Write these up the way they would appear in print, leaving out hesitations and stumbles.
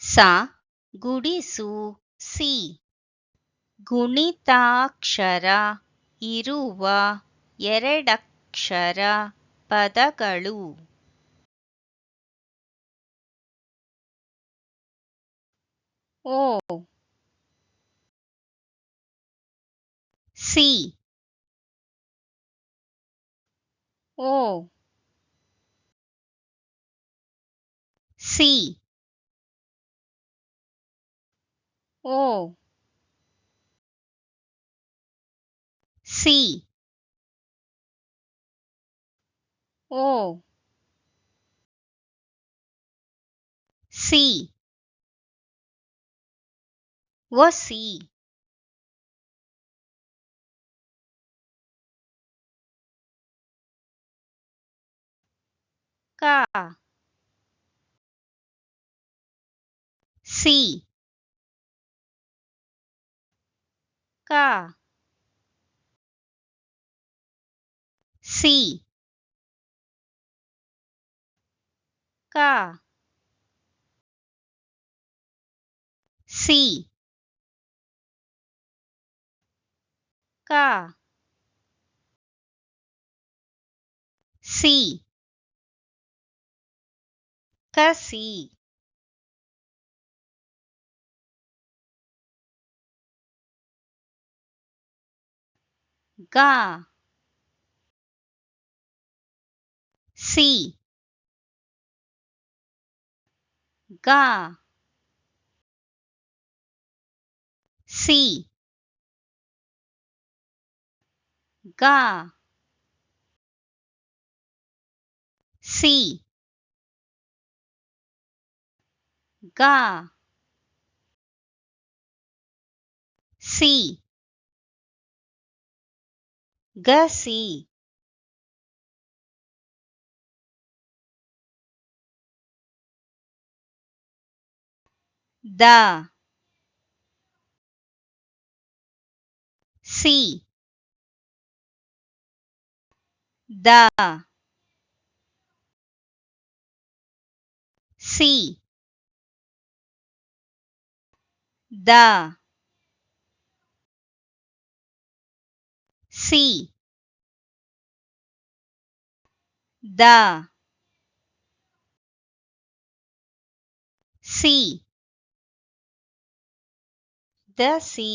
ಸ ಗುಡಿಸು ಸಿ ಗುಣಿತಾಕ್ಷರ ಇರುವ ಎರಡಕ್ಷರ ಪದಗಳು. ಓ ಸಿ ಓ ಸಿ ಓ ಸಿ ಓ ಸಿ ಒಸಿ ಕ ಸಿ ಕ ಸಿ ಕ ಸಿ ಕ ಸಿ ಕಸಿ ಗ ಸಿ ಗ ಸಿ ಗ ಸಿ ಗ ಸಿ ಗಸಿ ದ ಸಿ ದ ಸಿ ದ ಸಿ ದ ಸಿ ದಸಿ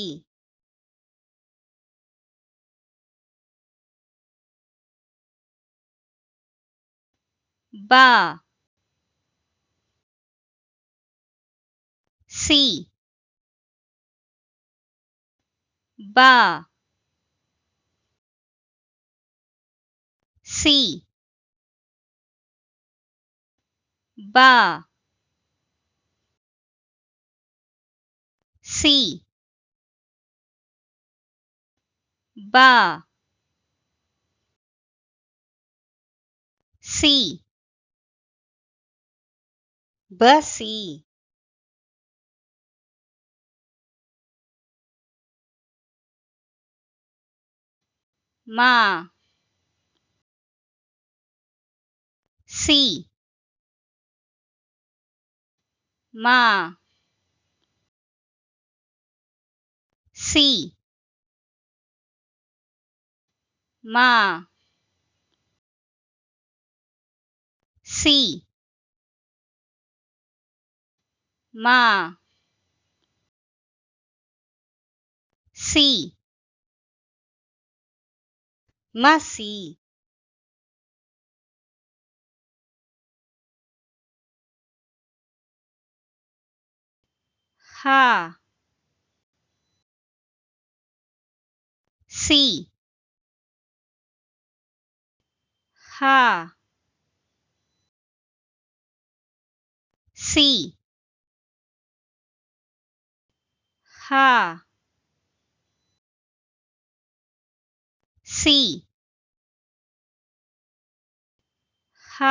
ಬ ಸಿ ಬ ಸಿ ಬ ಸಿ ಬ ಸಿ ಬಸಿ ಮ ಸಿ ಮ ಸಿ ಮ ಸಿ ಮ ಸಿ ಮಸಿ ಹ ಸಿ ಹ ಸಿ ಹ ಸಿ ಹ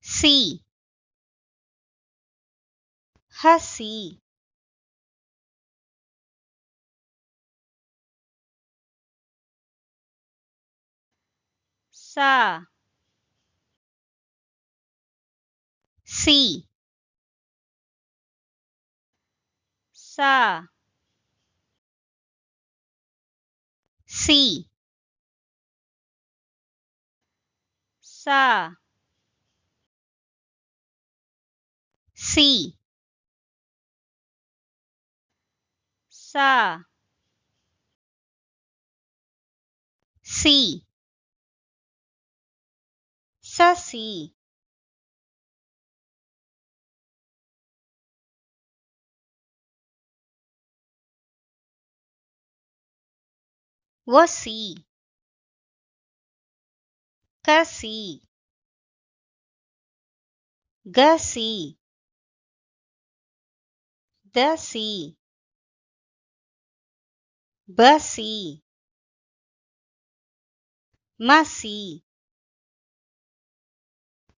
ಸಿ ಹಸಿ ಸ सी सा सी सा सी सा सी ससी वसी कसी गसी दसी बसी मसी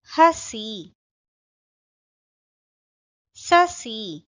हसी ससी